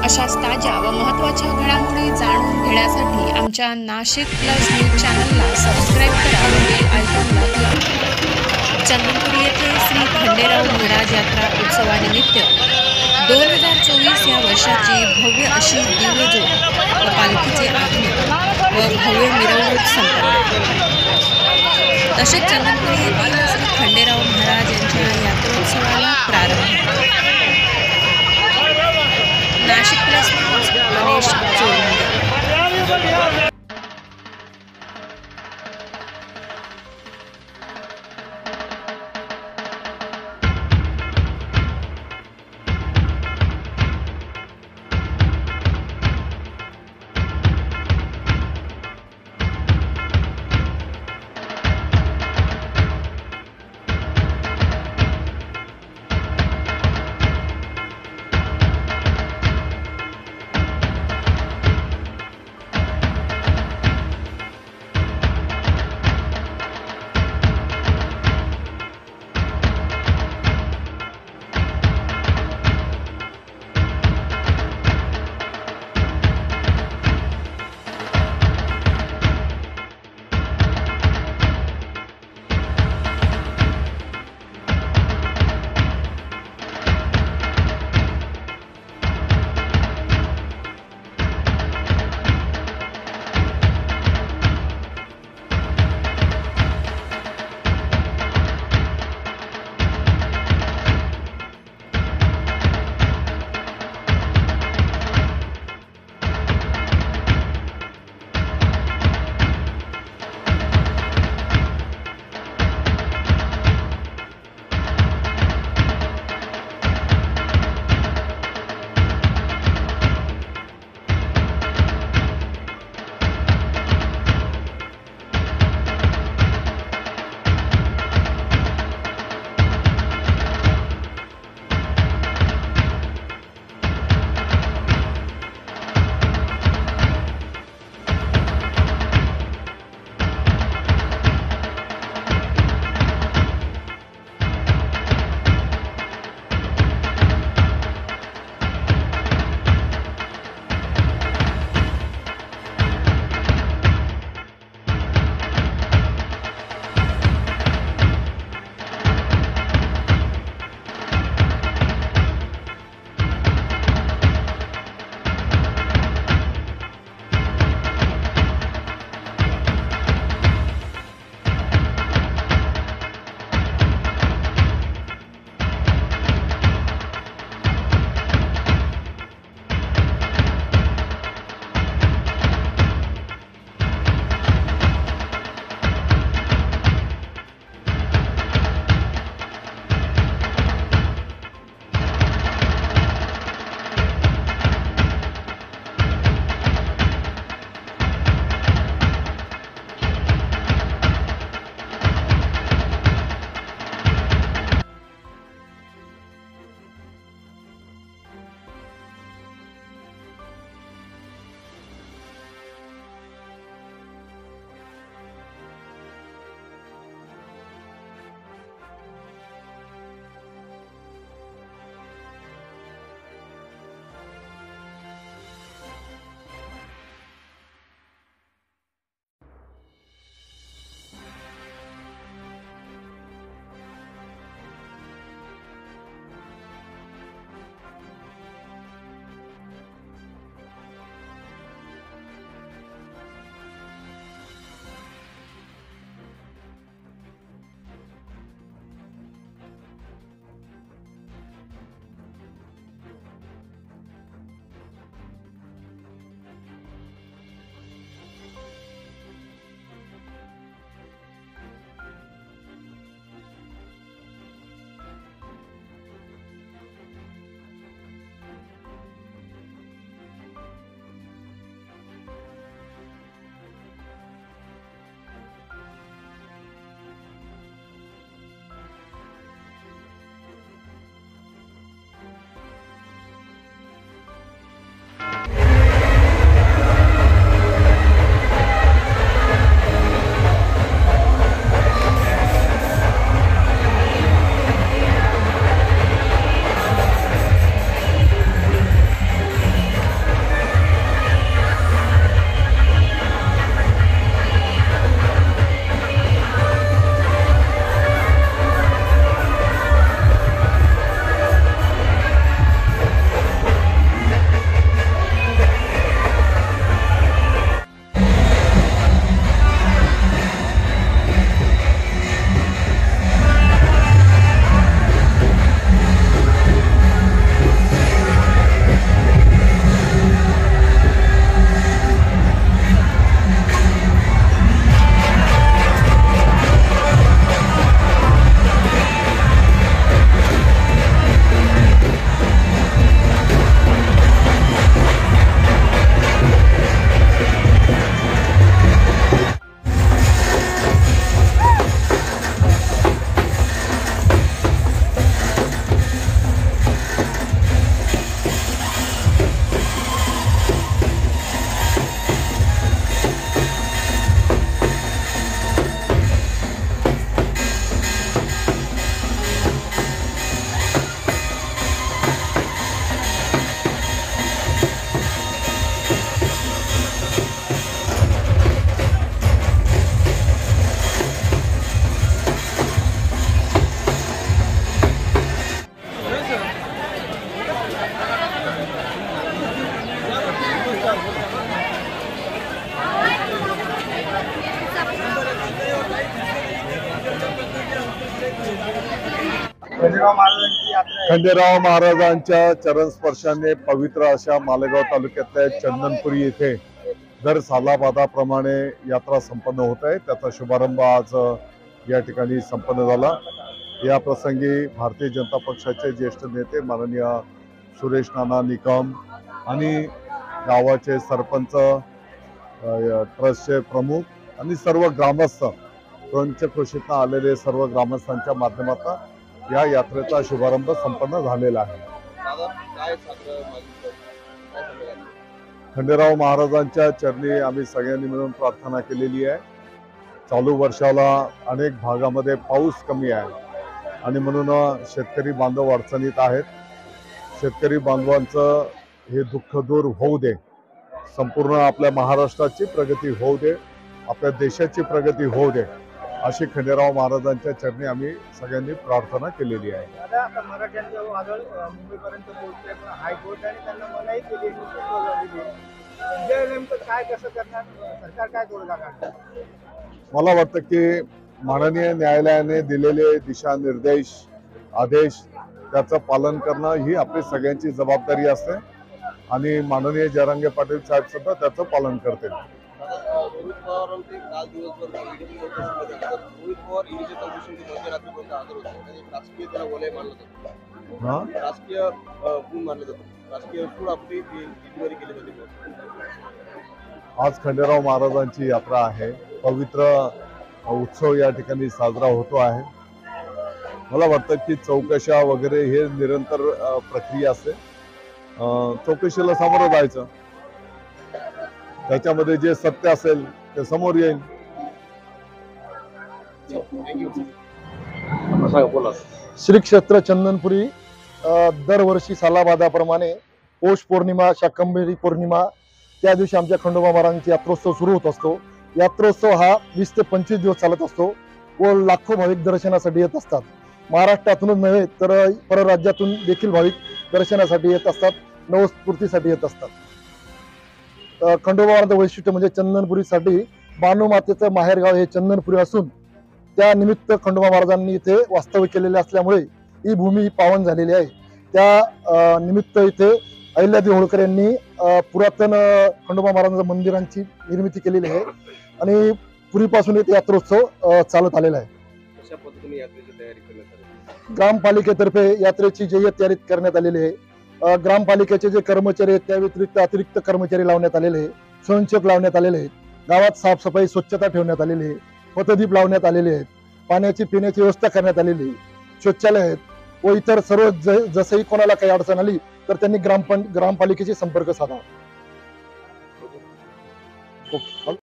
अशाच ताज्या व महत्त्वाच्या घडामोडी जाणून घेण्यासाठी आमच्या नाशिक प्लस न्यूज चॅनलला सबस्क्राईब करा व बेल आयकॉनला क्लिक करा. चंदनपुरी येथे श्री खंडेराव महाराज यात्रा उत्सवानिमित्त 2024 या वर्षाची भव्य अशी दिव्यज्योत व पालखीचे आगमन व भव्य मिरवणूक संपन्न. तसेच चंदनपुरी येथील श्री खंडेराव महाराज यांच्या यात्रोत्सवाला प्रारंभ. Nashik plus news Ganesh Chorange. खंडेराव महाराजांच्या चरणस्पर्शाने पवित्र अशा मालेगाव तालुक्यातल्या चंदनपुरी येथे दर सालाबादाप्रमाणे यात्रा संपन्न होत आहे. त्याचा शुभारंभ आज या ठिकाणी संपन्न झाला. या प्रसंगी भारतीय जनता पक्षाचे ज्येष्ठ नेते माननीय सुरेश नाना निकम आणि गावाचे सरपंच, ट्रस्टचे प्रमुख आणि सर्व ग्रामस्थ, पंचक्रोशीतून आलेले सर्व ग्रामस्थांच्या माध्यमातून या यात्रेचा शुभारंभ संपन्न झालेला आहे. खंडेराव महाराजांच्या चरणी आम्ही सगळ्यांनी मिळून प्रार्थना केलेली आहे. चालू वर्षाला अनेक भागामध्ये पाऊस कमी आहे आणि म्हणून शेतकरी बांधव अडचणीत आहेत. शेतकरी बांधवांचं हे दुःख दूर होऊ दे, संपूर्ण आपल्या महाराष्ट्राची प्रगती होऊ दे, आपल्या देशाची प्रगती होऊ दे, अशी खंडेराव महाराजांच्या चरणी आम्ही सगळ्यांनी प्रार्थना केलेली आहे. मराठ्यांचं वादळ मुंबईपर्यंत पोहोचले, पण हायकोर्ट आणि त्यांना मनाई केली. नेमकं काय कसं करणार, सरकार काय तोडगा काढणार? मला वाटतं की माननीय न्यायालयाने दिलेले दिशानिर्देश, आदेश त्याचं पालन करणं ही आपली सगळ्यांची जबाबदारी असते आणि माननीय जरांगे पाटील साहेब सुद्धा त्याचं पालन करतील. रोहित पवारांचे काल दिवसभर रोहित पवार ईडीच्या चौकशीमध्ये मध्यरात्रीपर्यंत हजर होते. राजकीय त्याला वलय मानलं जातं, राजकीय गुण मानलं जातं, राजकीय सूड आपली डिलिव्हरी केली जाते. आज खंडेराव महाराजांची यात्रा आहे. पवित्र उत्सव या ठिकाणी साजरा होतो आहे. मला वाटतं की चौकशा वगैरे हे निरंतर प्रक्रिया असते. चौकशीला सामोरं जायचं, त्याच्यामध्ये जे सत्य असेल ते समोर येईल. श्री क्षेत्र चंदनपुरी दरवर्षी सालाबादाप्रमाणे पौष पौर्णिमा, शाकंभरी पौर्णिमा त्या दिवशी आमच्या खंडोबा महाराजांचा यात्रोत्सव सुरू होत असतो. यात्रोत्सव हा 20 ते 25 दिवस चालत असतो व लाखो भाविक दर्शनासाठी येत असतात. महाराष्ट्रातूनच नव्हे तर परराज्यातून देखील भाविक दर्शनासाठी येत असतात, नवस्फूर्तीसाठी येत असतात. खंडोबा महाराजांचं वैशिष्ट्य म्हणजे चंदनपुरीसाठी बाणू मातेचं माहेरगाव हे चंदनपुरी असून त्या निमित्त खंडोबा महाराजांनी इथे वास्तव्य केलेले असल्यामुळे ही भूमी पावन झालेली आहे. त्या निमित्त इथे अहिल्यादेवी होळकर यांनी पुरातन खंडोबा महाराजांच्या मंदिरांची निर्मिती केलेली आहे आणि पूर्वीपासून इथे यात्रोत्सव चालत आलेला आहे. कशा पद्धतीने यात्रेची तयारी करण्यात आली? ग्रामपालिकेतर्फे यात्रेची जय्यत तयारी करण्यात आलेली आहे. ग्रामपालिकेचे जे कर्मचारी आहेत त्या व्यतिरिक्त अतिरिक्त कर्मचारी लावण्यात आलेले आहे, स्वयंसेवक लावण्यात आलेले आहेत. गावात साफसफाई, स्वच्छता ठेवण्यात आलेली आहे, पथदीप लावण्यात आलेले आहेत, पाण्याची पिण्याची व्यवस्था करण्यात आलेली आहे, शौचालय आहेत व इतर सर्व जसंही कोणाला काही अडचण आली तर त्यांनी ग्रामपालिकेशी संपर्क साधावा.